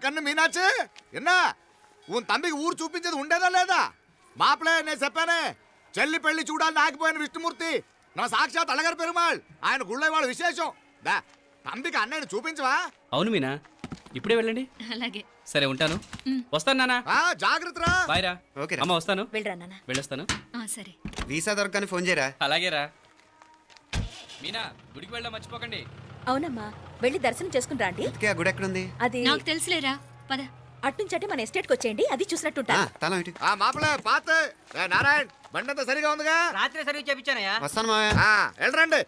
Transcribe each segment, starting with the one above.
కన్ను మీనాచి ఎన్నా ఉన్ తమ్మికి ఊరు చూపించేది ఉండేదా లేదా మాపలే నేను చెప్పానే చెల్లి పెళ్లి చూడాలని ఆగిపోయిన విష్ణుమూర్తి నా సాక్షాత్ అలగారి పెరుమాళ్ ఆయన గుళ్ళో వాళ్ళ విశేషం దా తమ్మికి అన్నయ్యని చూపించవా. అవును మీనా, ఇప్పుడే వెళ్ళండి. అలాగే సరే ఉంటాను. వస్తాను నాన్న. జాగ్రత్తరా. బాయ్ రా. ఓకే అమ్మ వస్తాను. వెళ్ళరా నాన్న. వెళ్ళొస్తాను. సరే. వీసా దొరకని ఫోన్ చేయరా. అలాగే రా. మీనా గుడికి వెళ్ళడం మర్చిపోకండి. అవునమ్మా, వెళ్ళి దర్శనం చేసుకుని రండి. ఇంతకీ ఆ గుడి ఎక్కడుంది? అది నాకు తెలుసులేరా, పద. అట్నుంచి మన ఎస్టేట్కి వచ్చేయండి, అది చూసినట్టుంటా. తల ఇటు. మాపలే పాత నారాయణ్ బండంతా సరిగా ఉందిగా. రాత్రి సర్వీస్ చేపించానయ్యా. వస్తాను మావయ్య. వెళ్ళరండి.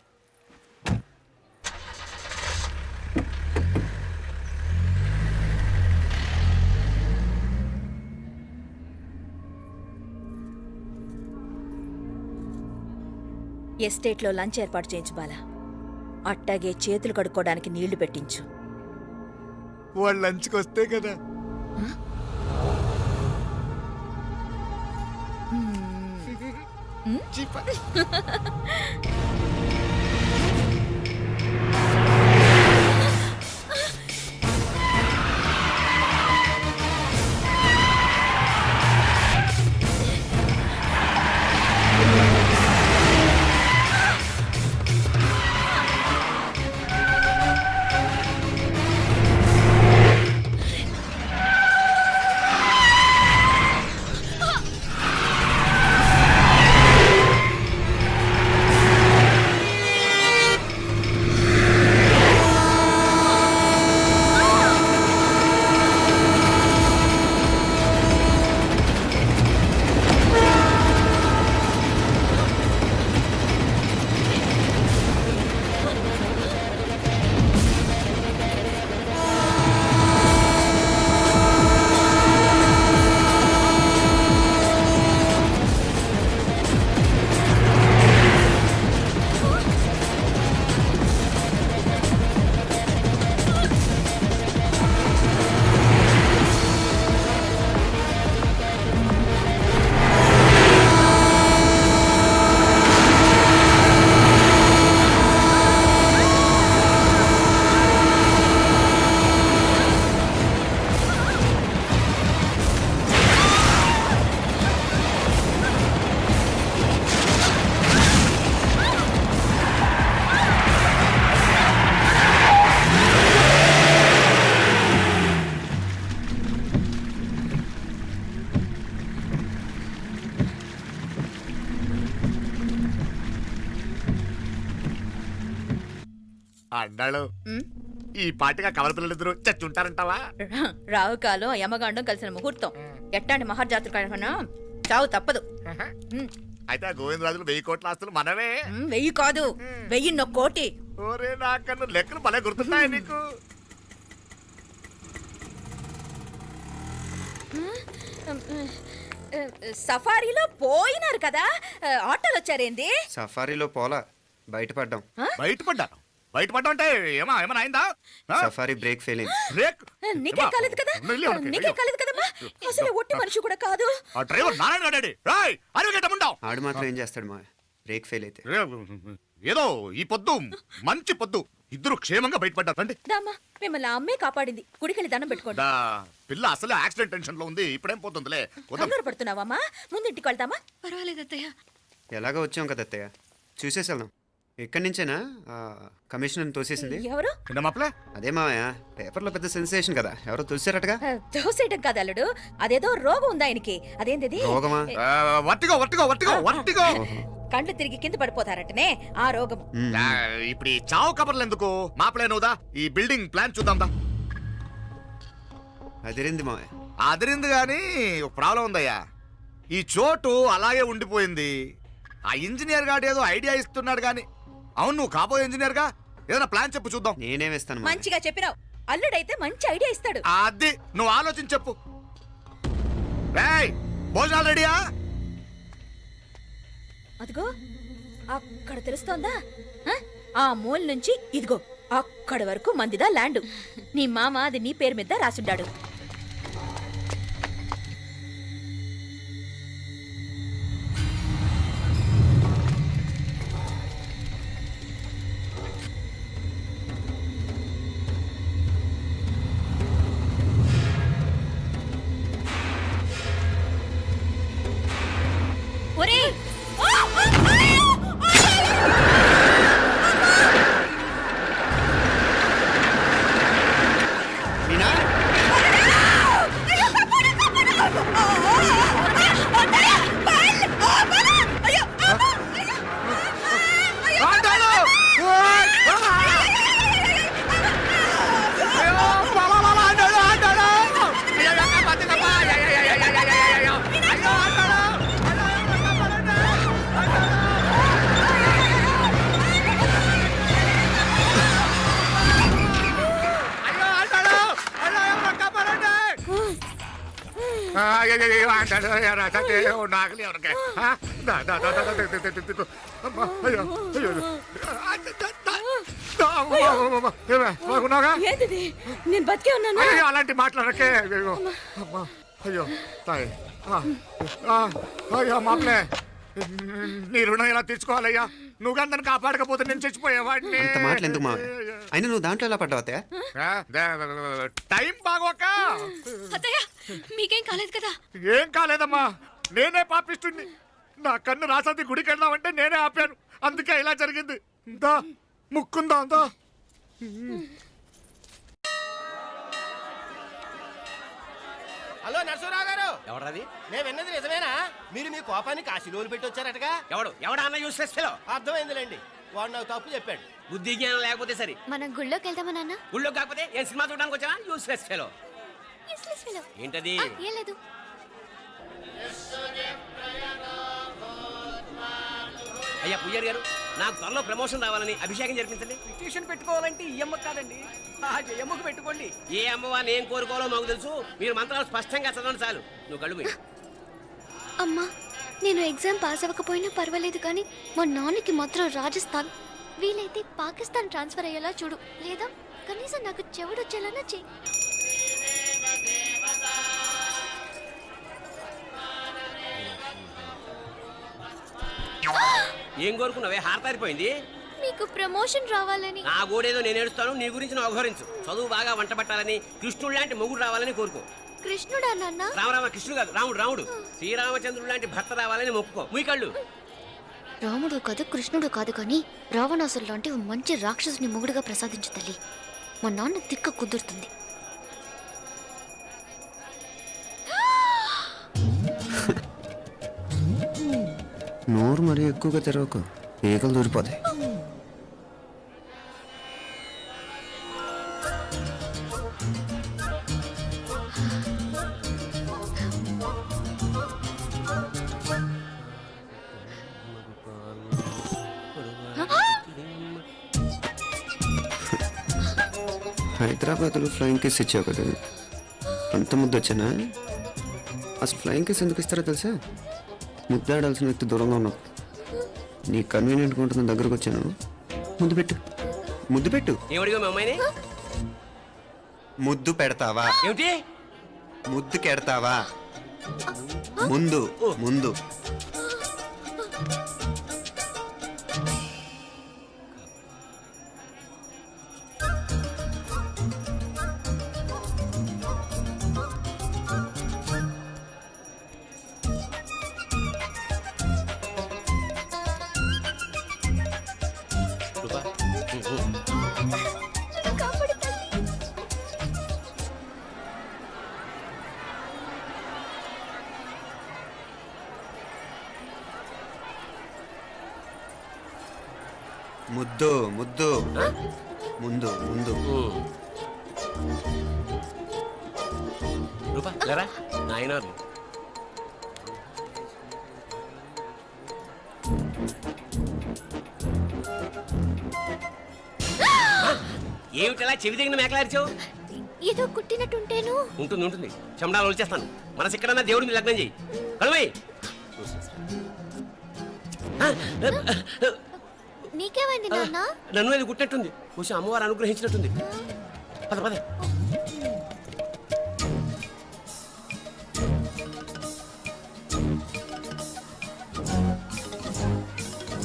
ఎస్టేట్లో లంచ్ ఏర్పాటు చేయించు బాలా. అట్టాగే చేతులు కడుక్కోవడానికి నీళ్లు పెట్టించు. వాళ్ళు లంచ్కి వస్తే కదా. అన్నాడు ఈ పాటిగా కవల పిల్లలిద్దరూ చచ్చుంటారంటావా? రావు కాలం యమగాండం కలిసిన ముహూర్తం. ఎట్టాంటి మహర్జాతృ కన్నా చావు తప్పదు. అయితే ఆ గోవిందరాజులు 1000 కోట్ల ఆస్తులు మనవే. 1000 కాదు, 1000 కోటి. ఓరే నాకన్నా లెక్కలు భలే గుర్తున్నాయి నీకు. సఫారీలో పోయినారు కదా, ఆటోలు వచ్చారేంది? సఫారీలో పోలా, బయటపడ్డాం. బయటపడ్డాను. బయటపడ్డా అంటే ఏమైనా అయిందా? సఫారీ బ్రేక్ ఫెయిల్ అయింది. బ్రేక్ నీకే కాలేదు కదా, నీకే కాలేదు కదమ్మా. అసలు ఒట్టి మనిషి కూడా కాదు. ఆ డ్రైవర్ నారాయణ గాడి రాయ్ అరగటముండావు. ఆడు మాత్రం ఏం చేస్తాడు మా బ్రేక్ ఫెయిల్ అయితే. ఏదో ఈ పొద్దు మంచి పొద్దు ఇద్దరు క్షేమంగా బయటపడ్డారు. రండి. దామా మిమ్మల్ని అమ్మే కాపాడింది. గుడికెళ్ళి దండం పెట్టుకోండి. పిల్ల అసలు యాక్సిడెంట్ టెన్షన్ లో ఉంది. ఇప్పుడేం పోతుందిలే. కంగారు పడుతున్నావమ్మా, ముందు ఇంటికి వెళ్తామా? పర్వాలేదు అత్తయ్య. ఎలాగో వచ్చాం కదా అత్తయ్య, చూసేసి వెళ్దాం. ఎక్కడి నుంచేనా కమిషనర్ తోసేసింది? ఎవరు? అదే మావయ్య, పేపర్లో పెద్ద సెన్సేషన్ కదా, ఎవరో తోసారటగా. తోసేయటం కాదు అల్లుడు, అదేదో రోగం ఉందా ఆయనకి. అదేంటిది? రోగమా? కండ్లు తిరిగి కింద పడిపోతారటనే ఆ రోగం. ఇప్పుడు ఈ చావు కబర్లు ఎందుకు? మాపలేనుదా ఈ బిల్డింగ్ ప్లాన్ చూద్దాందా. అదిరింది మావయ్య. అదిరింది గాని ఒక ప్రాబ్లం ఉందయ్యా. ఈ చోటు అలాగే ఉండిపోయింది. ఆ ఇంజనీర్ గాడు ఏదో ఐడియా ఇస్తున్నాడు గాని. అవును, నువ్వు కాబోయే ఇంజనీర్ గా ఏదైనా ప్లాన్ చెప్పు చూద్దాం. నేనేమిస్తాను? మంచిగా చెప్పినావు. అల్లుడైతే మంచి ఐడియా ఇస్తాడు. అది నువ్వు ఆలోచించి చెప్పు. భోజనాలు రెడీయా? అదిగో అక్కడ తెలుస్తోందా? ఆ మూల నుంచి ఇదిగో అక్కడ వరకు మందిదా ల్యాండ్. నీ మామ అది నీ పేరు మీద రాసుండాడు. నాగలి ఎవరికే బాగున్నాగా ఏంటిది నేను బతికే ఉన్నాను అయ్యో అలాంటి మాట్లాడకే అయ్యో అమ్మా అయ్యో తాయి అయ్యో మాప్లే నీ రుణం ఎలా తీర్చుకోవాలయ్యా నువ్వు అందరిని కాపాడకపోతే నేను చచ్చిపోయేవాడిని అంత మాటలు ఎందుకు మావయ్య అయినా నువ్వు దాంట్లో ఎలా పడ్డావు అత్తయ్య టైం బాగోక అత్తయ్య మీకేం కాలేదు కదా? ఏం కాలేదమ్మా నేనే పాపిస్తుంది నా కన్ను రాసాది గుడికి వెళ్దామంటే నేనే ఆపాను అందుకే ఇలా జరిగింది దా ముక్కుందా అందా హలో నరసరావు గారు, ఎవరది? నేను విన్నది నిజమేనా? మీరు మీ కోపాన్ని కాశీలోలు పెట్టి వచ్చారటగా? ఎవడా అన్న యూస్లెస్ ఫెలో? అర్థమైందిలేండి, వాడు నాకు తప్పు చెప్పాడు. బుద్ధి జ్ఞానం లేకపోతే సరే. మనం గుళ్ళోకి వెళ్దామా నాన్న? ఊళ్ళో కాకపోతే ఏం సినిమా చూడడానికి వచ్చావా? Useless fellow. Useless fellow. ఏంటది? ఏం లేదు. అయ్యా పుయ్యర్ గారు, నాకు త్వరలో ప్రమోషన్ రావాలని అభిషేకం జరిపించండి. పిటిషన్ పెట్టుకోవాలంటే ఈ అమ్మ కాదండి, ఆ జయమ్మకు పెట్టుకోండి. ఏ అమ్మవారిని ఏం కోరుకోవాలో మాకు తెలుసు. మీరు మంత్రాలు స్పష్టంగా చదవండి చాలు. నువ్వు కళ్ళు మూయి. అమ్మా, నేను ఎగ్జామ్ పాస్ అవ్వకపోయినా పర్వాలేదు, కానీ మా నాన్నకి మాత్రం రాజస్థాన్, వీలైతే పాకిస్తాన్ ట్రాన్స్ఫర్ అయ్యేలా చూడు, లేదా కనీసం నాకు చెవుడు వచ్చేలానా చెయ్యి. ఏం కోరుకున్నావే? హారతారిపోయింది. మీకు ప్రమోషన్ రావాలని. నా గోడేదో నేను ఏడుస్తాను, నీ గురించి నువ్వు అవహరించు. చదువు బాగా వంట పట్టాలని, కృష్ణుడు లాంటి మొగుడు రావాలని కోరుకో. కృష్ణుడా నాన్న? రామరామ కృష్ణుడు కాదు, రాముడు రాముడు. శ్రీరామచంద్రుడు లాంటి భర్త రావాలని మొక్కుకో. ముయ్యి కళ్ళు. రాముడు కాదు, కృష్ణుడు కాదు, కానీ రావణాసురు లాంటి ఓ మంచి రాక్షసుని మొగుడుగా ప్రసాదించు తల్లి. మా నాన్న తిక్క కుదురుతుంది. నోరు మరీ ఎక్కువగా తెరవకు, ఈగలు దూరిపోతాయి. హైదరాబాద్లో ఫ్లయింగ్ కేస్ ఇచ్చావు కదా, అంత ముద్దు వచ్చానా? అసలు ఫ్లయింగ్ కేస్ ఎందుకు ఇస్తారో తెలుసా? ముద్దాడాల్సిన వ్యక్తి దూరంగా ఉన్నావు. నీ కన్వీనియంట్గా ఉంటుంది, దగ్గరకు వచ్చాను. ముద్దు పెట్టు, ముద్దు పెట్టు. ఏమడిగా మీ అమ్మాయిని? ముద్దు పెడతావా? ఏమిటి? ముద్దు కెడతావా? ముందు ముందు. ముద్దు ముద్దు. ముందు ముందు. రూపా లేరా నాయనారు. ఏమిటలా చెవి దగ్గర మేకలారిచావు? ఏదో కుట్టినట్టుంటేను. ఉంటుంది ఉంటుంది, చెమడాలు వచ్చేస్తాను. మనసు ఎక్కడన్నా దేవుడిని లగ్నం చేయి. కలవై. నీకేమైంది నాన్న? నన్ను అది గుట్టినట్టుంది, కొంచెం అమ్మవారు అనుగ్రహించినట్టుంది. పద పద.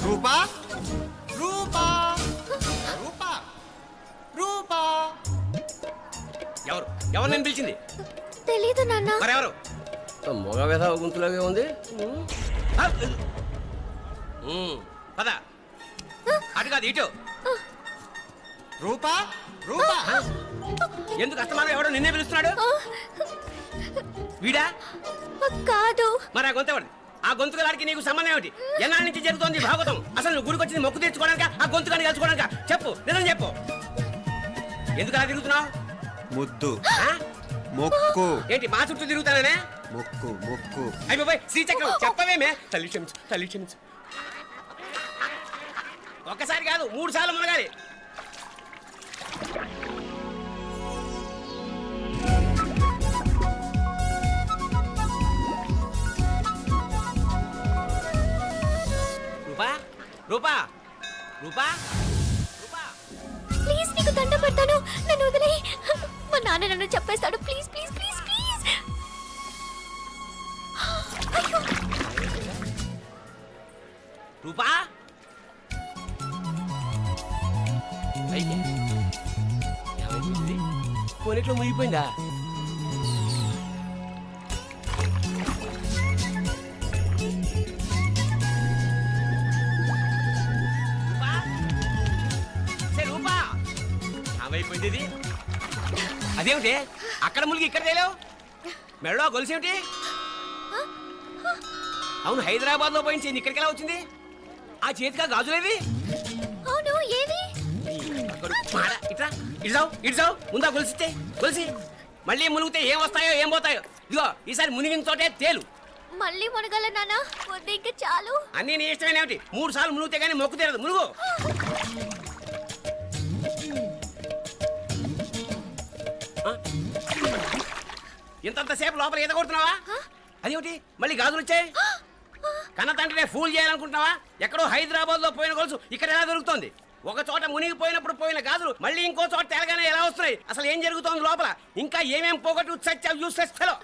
రూపా రూపా రూపా రూపా. ఎవరు ఎవరు నేను పిలిచింది? తెలీదు నాన్న. మరెవరు? మగ వ్యధ గుంతులాగే ఉంది. పద. అటు కాదు ఇటు. రూపా రూపా. ఎందుకు అస్తమానం ఎవడో నిన్నే పిలుస్తున్నాడు? వీడా? కాదు. మరి ఆ గొంతు ఎవరిది? ఆ గొంతుకలాడికి నీకు సంబంధం ఏమిటి? ఎన్నాళ్ళ నుంచి జరుగుతోంది భాగవతం? అసలు నువ్వు గుడికి వచ్చింది మొక్కు తెచ్చుకోవడానిక, ఆ గొంతుకాన్ని కలుసుకోవడానిక? చెప్పు, నిజం చెప్పు. ఎందుకు అలా తిరుగుతున్నావు? ముద్దు మొక్కు. ఏంటి మా చుట్టూ తిరుగుతానే? మొక్కు మొక్కు. అయిపోయి శ్రీచక్రం చెప్పవేమే? తల్లి క్షమించు, తల్లి క్షమించు. ఒక్కసారి కాదు 3 సార్లు మునగాలి. రూపా రూపా రూపా ప్లీజ్ నీకు దండ పెడతాను, నన్ను వదిలేయ్. మా నాన్న నన్ను చెప్పేస్తాడు. Please please please please. అయ్యో రూపా పైకి ఏమైంది? కొనిట్లో మునిగిపోయిందా? రూపా? సే రూపా ఏమైపోయింది ఇది? అదేమిటి అక్కడ మునిగి ఇక్కడ తేలేవు? మెడలో గొలుసేమిటి? అవును, హైదరాబాద్ లో పోయించింది, ఇక్కడికి ఎలా వచ్చింది? ఆ చేతిగా గాజులేవి? అవును ఏవి? ఇట్రా ఇడ్సావు ముందా గొలిసితే గొలిసి మళ్ళీ మునిగితే ఏం వస్తాయో ఏం పోతాయో. ఇదిగో ఈసారి మునిగిన చోటే తేలు. మళ్ళీ మునగల నాన్న, వద్దు ఇంకా చాలు. అన్నీ నీ ఇష్టమేనేమిటి? 3 సార్లు మునిగితే గానీ మొక్కు తీరదు. మునుగు. ఇంతంతసేపు లోపల ఈత కొడుతున్నావా? అదేమిటి మళ్ళీ గాజులు వచ్చాయి? కన్న తండ్రినే ఫూల్ చేయాలనుకుంటున్నావా? ఎక్కడో హైదరాబాద్ లో పోయిన గొలుసు ఇక్కడ ఎలా దొరుకుతుంది? ఒక చోట మునిగిపోయినప్పుడు పోయిన గాజులు మళ్ళీ ఇంకో చోట తేలగానే ఎలా వస్తున్నాయి? అసలు ఏం జరుగుతోంది లోపల? ఇంకా ఏమేం పోగొట్టు చచ్చావు యూస్లెస్ ఫెలో.